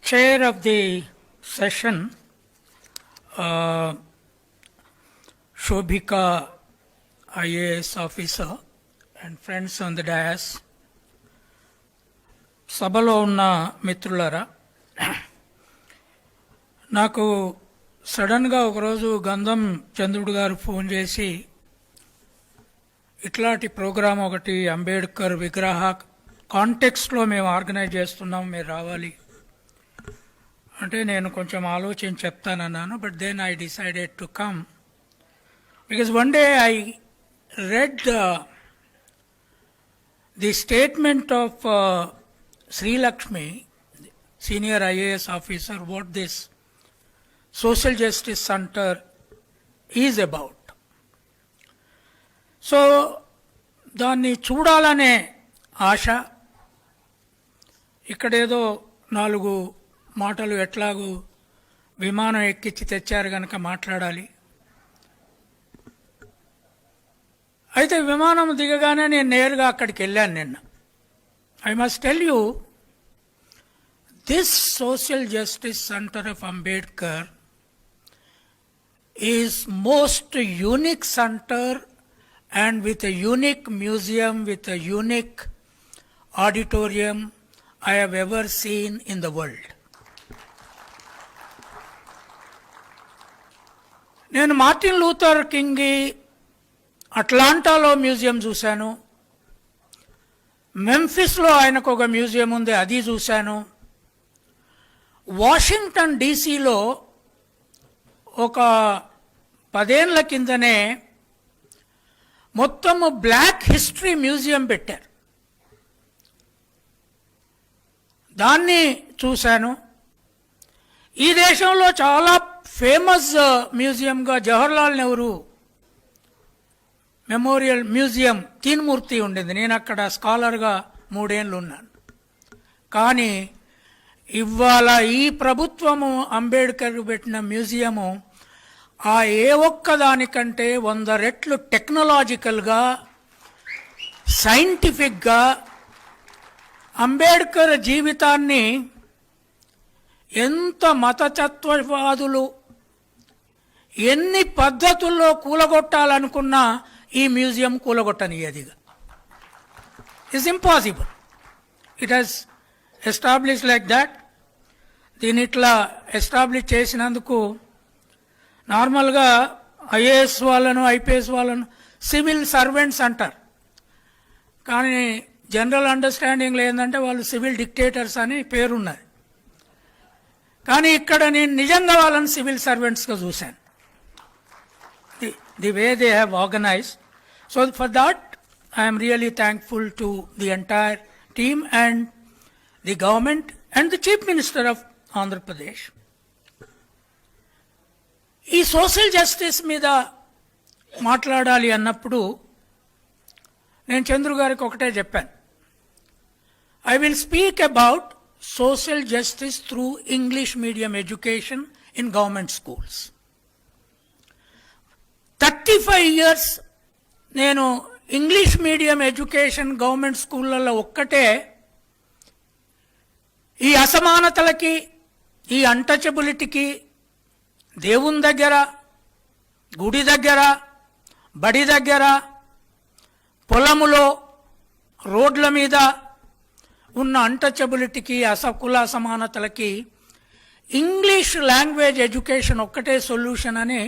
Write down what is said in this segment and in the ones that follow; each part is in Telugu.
chair of the session, Shobhika IAS officer and friends on the dais, సభలో ఉన్న మిత్రులారా, నాకు సడన్గా ఒకరోజు గంధం చంద్రుడు గారు ఫోన్ చేసి ఇట్లాంటి ప్రోగ్రాం ఒకటి అంబేద్కర్ విగ్రహ కాంటెక్స్ట్లో మేము ఆర్గనైజ్ చేస్తున్నాం, మీరు రావాలి అంటే నేను కొంచెం ఆలోచించి చెప్తానన్నాను. But then I decided to come because one day I read the statement of Srilakshmi, senior IAS officer, what this social justice center is about. So, దాన్ని చూడాలనే ఆశ, ఇక్కడేదో 4 మాటలు ఎట్లాగూ విమానం ఎక్కించి తెచ్చారు కనుక మాట్లాడాలి. అయితే విమానం దిగగానే నేను నేరుగా అక్కడికి వెళ్ళాను నిన్న. I must tell you, this Social Justice Center of Ambedkar is most unique center and with a unique museum, with a unique auditorium I have ever seen in the world. నేను మార్టిన్ లూథర్ కింగ్ అట్లాంటాలో మ్యూజియం చూశాను, మెంఫిస్లో ఆయనకు ఒక మ్యూజియం ఉంది, అది చూశాను. వాషింగ్టన్ డీసీలో ఒక 10 ఏళ్ల కిందనే మొత్తము బ్లాక్ హిస్టరీ మ్యూజియం పెట్టారు, దాన్ని చూశాను. ఈ దేశంలో చాలా ఫేమస్ మ్యూజియంగా జవహర్లాల్ నెహ్రూ మెమోరియల్ మ్యూజియం తీన్మూర్తి ఉండింది. నేను అక్కడ స్కాలర్గా 3 ఏళ్ళు ఉన్నాను. కానీ ఇవాళ ఈ ప్రభుత్వము అంబేద్కర్ పెట్టిన మ్యూజియము ఆ ఏ ఒక్కదానికంటే 100 రెట్లు టెక్నాలజికల్గా, సైంటిఫిక్గా అంబేద్కర్ జీవితాన్ని ఎంత మతతత్వవాదులు ఎన్ని పద్ధతుల్లో కూలగొట్టాలనుకున్నా ఈ మ్యూజియం కూలగొట్టనియదిగా. It's impossible. It has establish like that. దీని ఇట్లా ఎస్టాబ్లిష్ చేసినందుకు నార్మల్గా ఐఏఎస్ వాళ్ళను, ఐపీఎస్ వాళ్ళను సివిల్ సర్వెంట్స్ అంటారు, కానీ జనరల్ అండర్స్టాండింగ్లో ఏంటంటే వాళ్ళు సివిల్ డిక్టేటర్స్ అని పేరున్నది. కానీ ఇక్కడ నేను నిజంగా వాళ్ళని సివిల్ సర్వెంట్స్గా చూశాను, the way they have organized. So for that I am really thankful to the entire team and the government and the Chief Minister of Andhra Pradesh. ఈ సోషల్ జస్టిస్ మీద మాట్లాడాలి అన్నప్పుడు నేను చంద్రు గారికి ఒకటే చెప్పాను, I will speak about social justice through English medium education in government schools. 35 years నేను ఇంగ్లీష్ మీడియం ఎడ్యుకేషన్ గవర్నమెంట్ స్కూళ్ళల్లో ఒక్కటే ఈ అసమానతలకి, ఈ అన్టచబిలిటీకి దేవుని దగ్గర, గుడి దగ్గర, బడి దగ్గర, పొలములో, రోడ్ల మీద ఉన్న అన్టచబిలిటీకి, కుల అసమానతలకి ఇంగ్లీష్ లాంగ్వేజ్ ఎడ్యుకేషన్ ఒక్కటే సొల్యూషన్ అని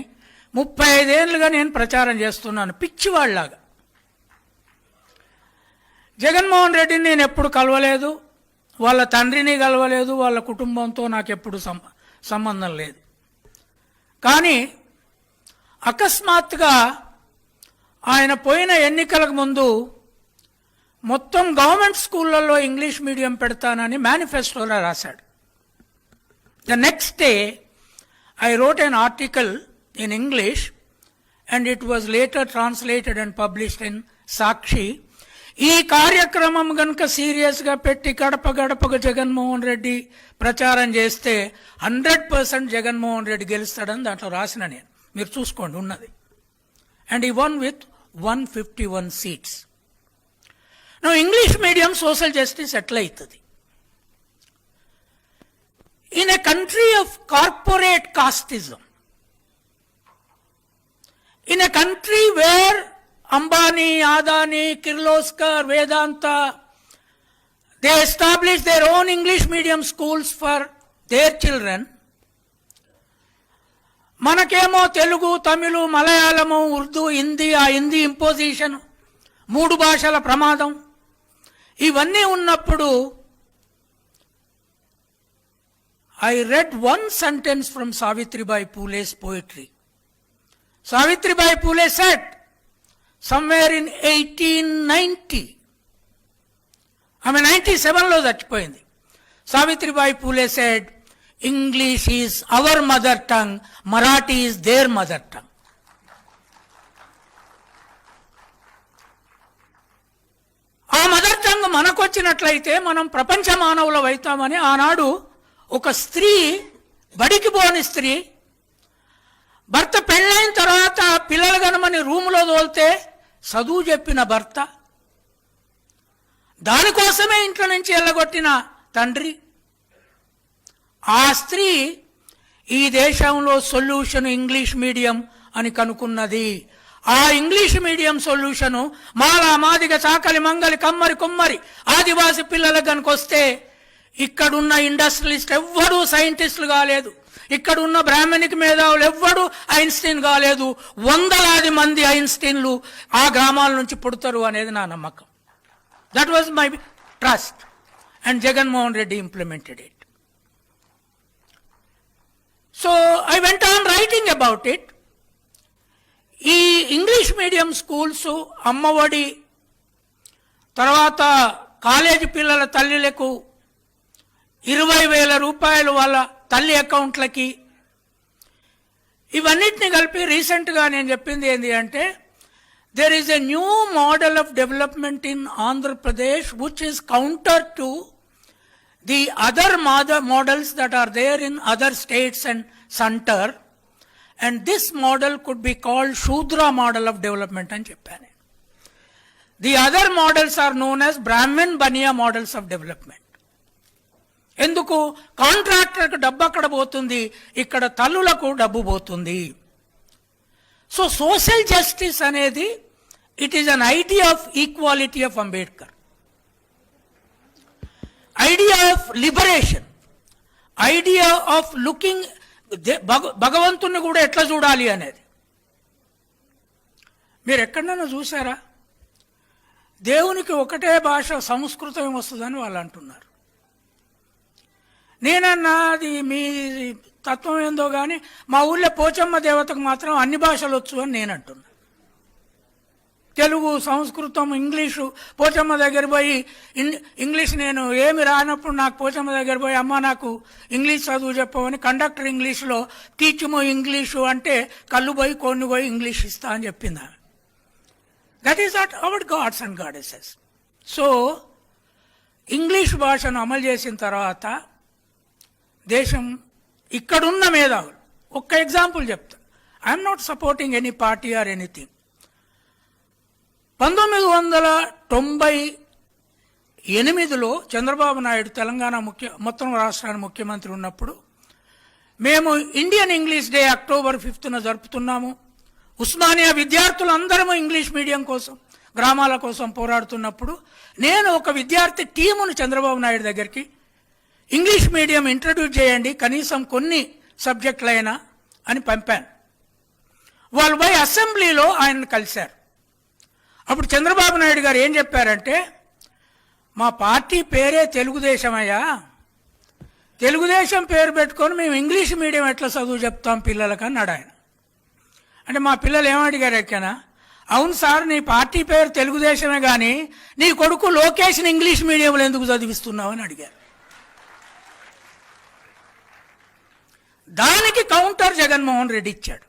35 ఏళ్ళుగా నేను ప్రచారం చేస్తున్నాను, పిచ్చివాళ్లాగా. జగన్మోహన్ రెడ్డిని నేను ఎప్పుడు కలవలేదు, వాళ్ళ తండ్రిని కలవలేదు, వాళ్ళ కుటుంబంతో నాకు ఎప్పుడు సంబంధం లేదు. కానీ అకస్మాత్తుగా ఆయన పోయిన ఎన్నికలకు ముందు మొత్తం గవర్నమెంట్ స్కూళ్ళల్లో ఇంగ్లీష్ మీడియం పెడతానని మేనిఫెస్టోలో రాశాడు. The next day I wrote an article in English and it was later translated and published in Sakshi. ఈ కార్యక్రమం గనుక సీరియస్గా పెట్టి గడప గడపకు జగన్మోహన్ రెడ్డి ప్రచారం చేస్తే 100% జగన్మోహన్ రెడ్డి గెలుస్తాడని దాంట్లో రాసిన నేను, మీరు చూసుకోండి ఉన్నది. అండ్ ఈ one with 151 seats. English medium social justice ఎట్లా అవుతుంది? country of corporate casteism, in a country where Ambani, Adani, Kirloskar, Vedanta, they established their own English medium schools for their children. మనకేమో తెలుగు, తమిళు, మలయాళము, ఉర్దూ, హిందీ, ఆ హిందీ ఇంపోజిషన్, 3 భాషల ప్రమాదం, ఇవన్నీ ఉన్నప్పుడు I read one sentence from Savitribai Phule's poetry. Savitribai Phule said, somewhere in 1890, 97లో చచ్చిపోయింది. Savitribai Phule said, English is our mother tongue, Marathi is their mother tongue. ఆ మదర్ టంగ్ మనకొచ్చినట్లయితే మనం ప్రపంచ మానవులం అవుతామని ఆనాడు ఒక స్త్రీ, బడికి పోని స్త్రీ, భర్త పెళ్ళైన తర్వాత పిల్లలు గనమని రూములో తోలితే చదువు చెప్పిన భర్త, దానికోసమే ఇంట్లో నుంచి వెళ్ళగొట్టిన తండ్రి, ఆ స్త్రీ ఈ దేశంలో సొల్యూషన్ ఇంగ్లీష్ మీడియం అని కనుక్కున్నది. ఆ ఇంగ్లీష్ మీడియం సొల్యూషను మాలా, మాదిగ, చాకలి, మంగలి, కమ్మరి, కుమ్మరి, ఆదివాసి పిల్లలకు కనుకొస్తే ఇక్కడున్న ఇండస్ట్రియలిస్ట్ ఎవ్వడూ సైంటిస్టులు కాలేదు, ఇక్కడున్న బ్రాహ్మణిక్ మేధావులు ఎవ్వడూ ఐన్స్టీన్ కాలేదు. 100,000 మంది ఐన్స్టీన్లు ఆ గ్రామాల నుంచి పుడతారు అనేది నా నమ్మకం. That was my trust and Jaganmohan Reddy implemented it. So I went on writing about it. ఈ ఇంగ్లీష్ మీడియం స్కూల్స్, అమ్మఒడి, తర్వాత కాలేజీ పిల్లల తల్లులకు 20,000 రూపాయలు వాళ్ళ తల్లి అకౌంట్లకి, ఇవన్నిటిని కలిపి రీసెంట్గా నేను చెప్పింది ఏంటి అంటే, there is a new model of development in Andhra Pradesh which is counter to the other models that are there in other states and center, and this model could be called Shudra model of development అని చెప్పాను. The other models are known as Brahmin Baniya models of development. ఎందుకు? కాంట్రాక్టర్కు డబ్బు అక్కడ పోతుంది, ఇక్కడ తల్లులకు డబ్బు పోతుంది. సో సోషల్ జస్టిస్ అనేది it is an idea of equality of Ambedkar, idea of liberation, idea of looking భగవంతుని కూడా ఎట్లా చూడాలి అనేది. మీరు ఎక్కడైనా చూసారా? దేవునికి ఒకటే భాష సంస్కృతం వస్తుందని వాళ్ళు అంటున్నారు. నేనన్నా అది మీ తత్వం ఏందో కానీ మా ఊళ్ళో పోచమ్మ దేవతకు మాత్రం అన్ని భాషలు వచ్చు అని నేను అంటున్నా. తెలుగు, సంస్కృతం, ఇంగ్లీషు. పోచమ్మ దగ్గర పోయి ఇంగ్లీష్ నేను ఏమి రానప్పుడు నాకు పోచమ్మ దగ్గర పోయి అమ్మ నాకు ఇంగ్లీష్ చదువు చెప్పమని కండక్టర్ ఇంగ్లీష్లో టీచము ఇంగ్లీషు అంటే కళ్ళు పోయి కొన్ని పోయి ఇంగ్లీష్ ఇస్తా అని చెప్పింది ఆమె. That is not our gods and goddesses. So English భాషను అమలు చేసిన తర్వాత దేశం, ఇక్కడున్న మేధావులు, ఒక్క ఎగ్జాంపుల్ చెప్తా. I'm not supporting any party or anything. 1998లో చంద్రబాబు నాయుడు తెలంగాణ మొత్తం రాష్ట్రానికి ముఖ్యమంత్రి ఉన్నప్పుడు మేము ఇండియన్ ఇంగ్లీష్ డే అక్టోబర్ 5న జరుపుతున్నాము. ఉస్మానియా విద్యార్థులందరము ఇంగ్లీష్ మీడియం కోసం, గ్రామాల కోసం పోరాడుతున్నప్పుడు నేను ఒక విద్యార్థి టీమును చంద్రబాబు నాయుడు దగ్గరికి, ఇంగ్లీష్ మీడియం ఇంట్రడ్యూస్ చేయండి కనీసం కొన్ని సబ్జెక్టులైనా అని పంపాను. వాళ్ళు పోయి అసెంబ్లీలో ఆయన్ని కలిశారు. అప్పుడు చంద్రబాబు నాయుడు గారు ఏం చెప్పారంటే, మా పార్టీ పేరే తెలుగుదేశం అయ్యా, తెలుగుదేశం పేరు పెట్టుకొని మేము ఇంగ్లీష్ మీడియం ఎట్లా చదువు చెప్తాం పిల్లలకు అన్నాడు ఆయన. అంటే మా పిల్లలు ఏమడిగారు ఎక్కనా, అవును సార్ నీ పార్టీ పేరు తెలుగుదేశమే కానీ నీ కొడుకు లోకేష్ని ఇంగ్లీష్ మీడియంలో ఎందుకు చదివిస్తున్నావు అని అడిగారు. దానికి కౌంటర్ జగన్మోహన్ రెడ్డి ఇచ్చాడు.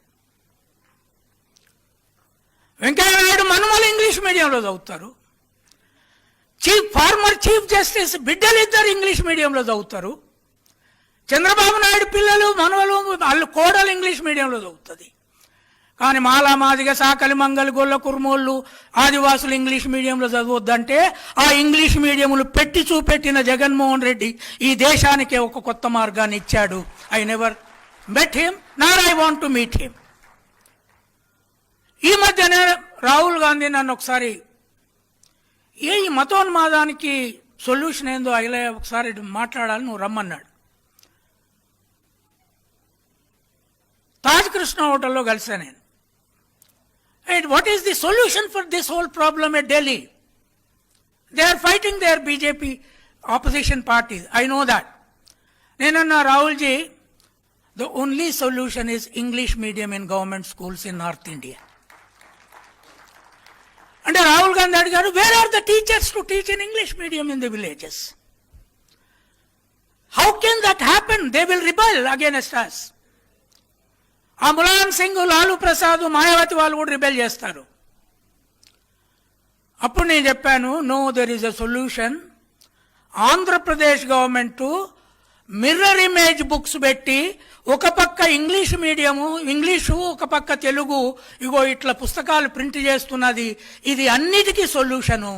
వెంకయ్యనాయుడు మనుమలు ఇంగ్లీష్ మీడియంలో చదువుతారు, ఫార్మర్ చీఫ్ జస్టిస్ బిడ్డలిద్దరు ఇంగ్లీష్ మీడియంలో చదువుతారు, చంద్రబాబు నాయుడు పిల్లలు మనవలు వాళ్ళు కోడలు ఇంగ్లీష్ మీడియంలో చదువుతుంది. కానీ మాలా మాదిగ సాకలి మంగలి గొల్ల కుర్మోళ్ళు ఆదివాసులు ఇంగ్లీష్ మీడియంలో చదవద్దంటే ఆ ఇంగ్లీష్ మీడియంలు పెట్టి చూపెట్టిన జగన్మోహన్ రెడ్డి ఈ దేశానికే ఒక కొత్త మార్గాన్ని ఇచ్చాడు. I never met him, Nar I want to meet him. ఈ మధ్యనే రాహుల్ గాంధీ నన్ను ఒకసారి ఈ మతోన్మాదానికి సొల్యూషన్ ఏందో అయిలే ఒకసారి మాట్లాడాలి, నువ్వు రమ్మన్నాడు. తాజ్ కృష్ణ హోటల్లో కలిసా నేను. What is the solution for this whole problem at Delhi? They are fighting there BJP opposition parties, I know that. నేనన్నా, Rahulji, the only solution is English medium in government schools in north India. అంటే రాహుల్ గాంధీ అడిగారు, where are the teachers to teach in English medium in the villages? How can that happen? They will rebel against us. ఆ ములాయం సింగ్, లాలూ ప్రసాద్, మాయావతి వాళ్ళు కూడా రిబెల్ చేస్తారు. అప్పుడు నేను చెప్పాను, no, there is a solution. Andhra Pradesh government mirror image books పెట్టి ఒక పక్క ఇంగ్లీష్ మీడియము ఇంగ్లీషు, ఒక పక్క తెలుగు, ఇగో ఇట్లా పుస్తకాలు ప్రింట్ చేస్తున్నది. ఇది అన్నిటికీ solution.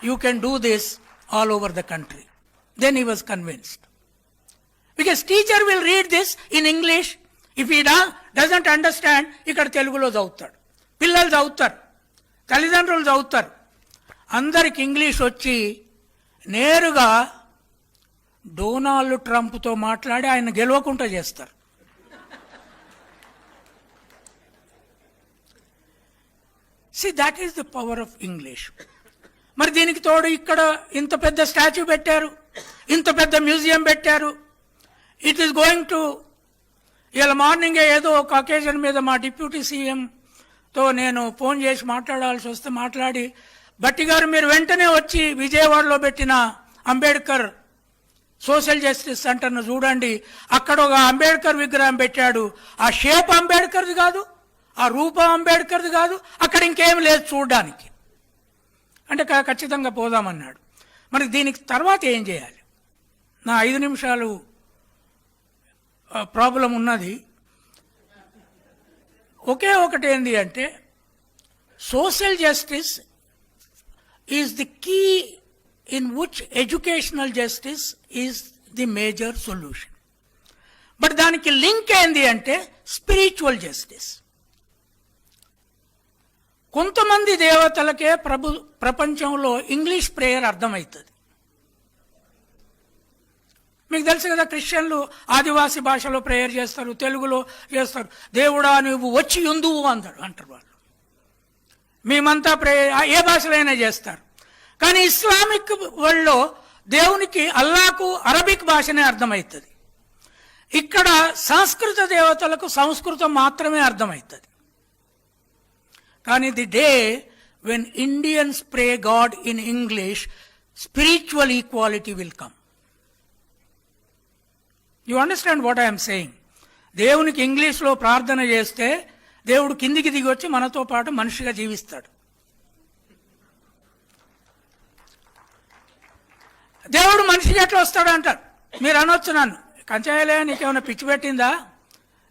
You can do this all over the country. Then he was convinced. Because teacher will read this in English. If he doesn't understand, ఇక్కడ తెలుగులో చదువుతాడు, పిల్లలు చదువుతారు, తల్లిదండ్రులు చదువుతారు. అందరికి ఇంగ్లీష్ వచ్చి నేరుగా డొనాల్డ్ ట్రంప్తో మాట్లాడి ఆయన గెలవకుండా చేస్తారు. See, that is the power of English. మరి దీనికి తోడు ఇక్కడ ఇంత పెద్ద స్టాచ్యూ పెట్టారు, ఇంత పెద్ద మ్యూజియం పెట్టారు. ఇట్ ఈస్ గోయింగ్ టు, ఇలా మార్నింగే ఏదో ఒక అకేషన్ మీద మా డిప్యూటీ సీఎంతో నేను ఫోన్ చేసి మాట్లాడాల్సి వస్తే మాట్లాడి, భట్టి గారు మీరు వెంటనే వచ్చి విజయవాడలో పెట్టిన అంబేద్కర్ సోషల్ జస్టిస్ సెంటర్ను చూడండి, అక్కడ ఒక అంబేద్కర్ విగ్రహం పెట్టాడు. ఆ షేప్ అంబేద్కర్ది కాదు, ఆ రూపం అంబేద్కర్ది కాదు, అక్కడ ఇంకేం లేదు చూడడానికి. అంటే ఖచ్చితంగా పోదామన్నాడు. మరి దీనికి తర్వాత ఏం చేయాలి? నా 5 నిమిషాలు ప్రాబ్లం ఉన్నది. ఒకే ఒకటి ఏంది అంటే, social justice is the key in which educational justice is the major solution. But దానికి లింక్ ఏంది అంటే స్పిరిచువల్ జస్టిస్. కొంతమంది దేవతలకే ప్రపంచంలో ఇంగ్లీష్ ప్రేయర్ అర్థమవుతుంది. మీకు తెలుసు కదా, క్రిస్టియన్లు ఆదివాసీ భాషలో ప్రేయర్ చేస్తారు, తెలుగులో చేస్తారు. దేవుడా నువ్వు వచ్చి ఉందువు అంటారు వాళ్ళు. మేమంతా ఏ భాషలైనా చేస్తారు. కానీ ఇస్లామిక్ వరల్డ్లో దేవునికి, అల్లాకు అరబిక్ భాషనే అర్థమవుతుంది. ఇక్కడ సంస్కృత దేవతలకు సంస్కృతం మాత్రమే అర్థమవుతుంది. కానీ the day when Indians pray God in English, spiritual equality will come. You understand what I'm saying? దేవునికి ఇంగ్లీష్లో ప్రార్థన చేస్తే దేవుడు కిందికి దిగి వచ్చి మనతో పాటు మనిషిగా జీవిస్తాడు. దేవుడు మనిషికి ఎట్లా వస్తాడు అంటారు. మీరు అనొచ్చు నన్ను, కంచాయలే నీకేమైనా పిచ్చి పెట్టిందా,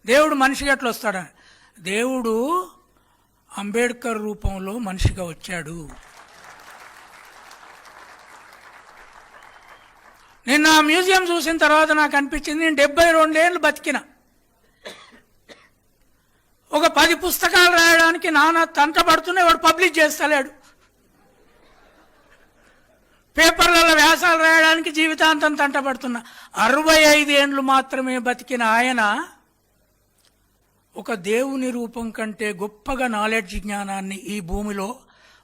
దేవుడు మనిషికి ఎట్లా వస్తాడా? దేవుడు అంబేద్కర్ రూపంలో మనిషిగా వచ్చాడు. నిన్న ఆ మ్యూజియం చూసిన తర్వాత నాకు అనిపించింది, నేను 72 ఏళ్ళు బతికిన. ఒక 10 పుస్తకాలు రాయడానికి నాన్న తంట పడుతూనే వాడు పబ్లిష్ చేస్తలేడు. పేపర్లలో వ్యాసాలు రాయడానికి జీవితాంతం తంట పడుతున్నా. 65 ఏండ్లు మాత్రమే బతికిన ఆయన ఒక దేవుని రూపం కంటే గొప్పగా నాలెడ్జ్, జ్ఞానాన్ని ఈ భూమిలో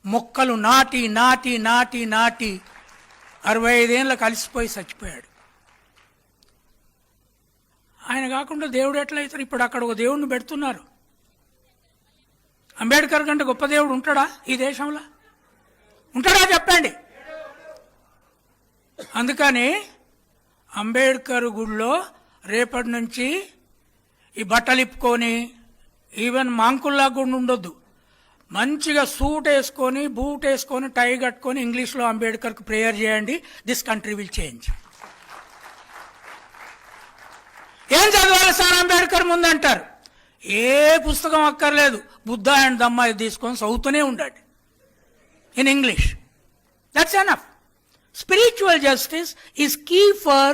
మొక్కలు నాటి నాటి నాటి నాటి 65 ఏళ్ళకు కలిసిపోయి చచ్చిపోయాడు. ఆయన కాకుండా దేవుడు ఎట్లయితారు? ఇప్పుడు అక్కడ ఒక దేవుడిని పెడుతున్నారు. అంబేద్కర్ కంటే గొప్ప దేవుడు ఉంటాడా ఈ దేశంలో? ఉంటాడా చెప్పండి. అందుకని అంబేద్కర్ గుడిలో రేపటి నుంచి ఈ బట్టలు ఇప్పుకొని, ఈవెన్ మాంకుల్లా కూడా ఉండొద్దు, మంచిగా సూట్ వేసుకొని, బూట్ వేసుకొని, టై కట్టుకొని ఇంగ్లీష్లో అంబేద్కర్కి ప్రేయర్ చేయండి. This country will change. ఏం చదవాలి సార్ అంబేద్కర్ ముందంటారు. ఏ పుస్తకం అక్కర్లేదు, బుద్ధ అండ్ దమ్మ ఇది తీసుకొని చదువుతూనే ఉండండి in English. That's enough. Spiritual justice is key for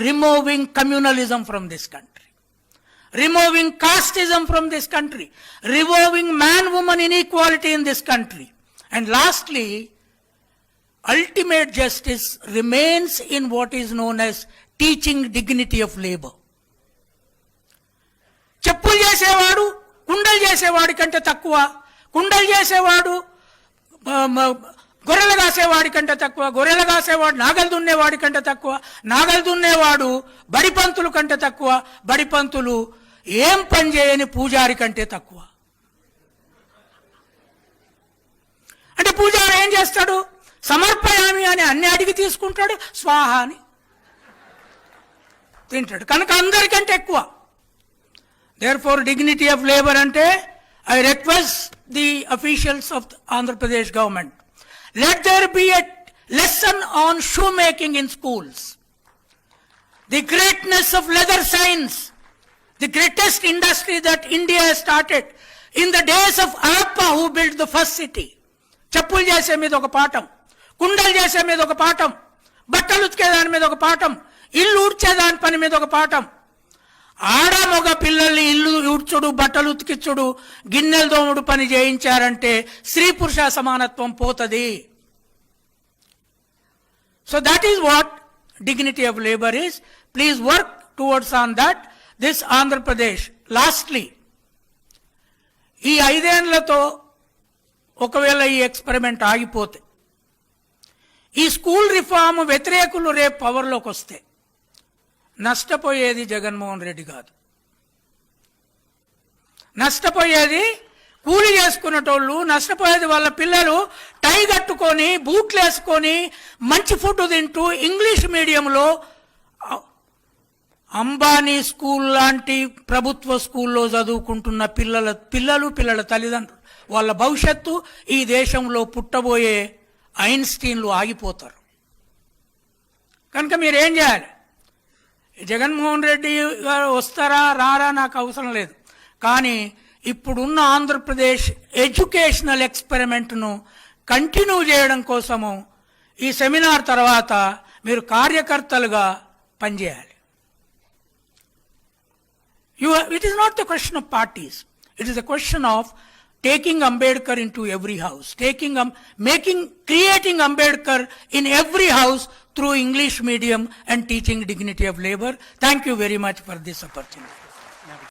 removing communalism from this country, removing casteism from this country, removing man-woman inequality in this country. And lastly, ultimate justice remains in what is known as teaching dignity of labor. చెప్పులు చేసేవాడు కుండలు చేసేవాడి కంటే తక్కువ, కుండలు చేసేవాడు గొర్రెలు కాసేవాడి కంటే తక్కువ, గొర్రెలు కాసేవాడు నాగలు దున్నేవాడి కంటే తక్కువ, నాగలు దున్నేవాడు బడిపంతులు కంటే తక్కువ, బడిపంతులు ఏం పని చేయని పూజారి కంటే తక్కువ. అంటే పూజారి ఏం చేస్తాడు? సమర్పయామి అని అన్ని అడిగి తీసుకుంటాడు, స్వాహ అని తింటాడు. కనుక అందరికంటే ఎక్కువ. దేర్ఫోర్ డిగ్నిటీ ఆఫ్ లేబర్ అంటే I request the officials of Andhra Pradesh government, let there be a lesson on shoemaking in schools. The greatness of leather science, the greatest industry that India has started in the days of Harappa, who built the first city. చెప్పులు చేసే మీద ఒక పాఠం, కుండలు చేసే మీద ఒక పాఠం, బట్టలు ఉతికే దాని మీద ఒక పాఠం, ఇల్లు ఊడ్చే దాని పని మీద ఒక పాఠం. ఆడ మగ పిల్లల్ని ఇల్లు ఊడ్చుడు, బట్టలు ఉతికిచ్చుడు, గిన్నెలు దోముడు పని చేయించారంటే స్త్రీ పురుష సమానత్వం పోతుంది. So that is what dignity of labor is. Please work towards on that. This Andhra Pradesh. Lastly, ఈ 5 ఏళ్లతో ఒకవేళ ఈ ఎక్స్పెరిమెంట్ ఆగిపోతే, ఈ స్కూల్ రిఫార్మ్ వ్యతిరేకులు రేపు పవర్లోకి వస్తే నష్టపోయేది జగన్మోహన్ రెడ్డి కాదు, నష్టపోయేది కూలి చేసుకునేటోళ్ళు, నష్టపోయేది వాళ్ళ పిల్లలు టై కట్టుకొని బూట్లు వేసుకొని మంచి ఫుడ్ తింటూ ఇంగ్లీష్ మీడియంలో అంబానీ స్కూల్ లాంటి ప్రభుత్వ స్కూల్లో చదువుకుంటున్న పిల్లల తల్లిదండ్రులు, వాళ్ళ భవిష్యత్తు, ఈ దేశంలో పుట్టబోయే ఐన్స్టీన్లు ఆగిపోతారు. కనుక మీరేం చేయాలి? జగన్మోహన్ రెడ్డి గారు వస్తారా రారా నాకు అవసరం లేదు, కానీ ఇప్పుడున్న ఆంధ్రప్రదేశ్ ఎడ్యుకేషనల్ ఎక్స్పెరిమెంట్ను కంటిన్యూ చేయడం కోసము ఈ సెమినార్ తర్వాత మీరు కార్యకర్తలుగా పనిచేయాలి. It is not the question of parties. It is a question of taking Ambedkar into every house, creating Ambedkar in every house through English medium and teaching dignity of labor. Thank you very much for this opportunity.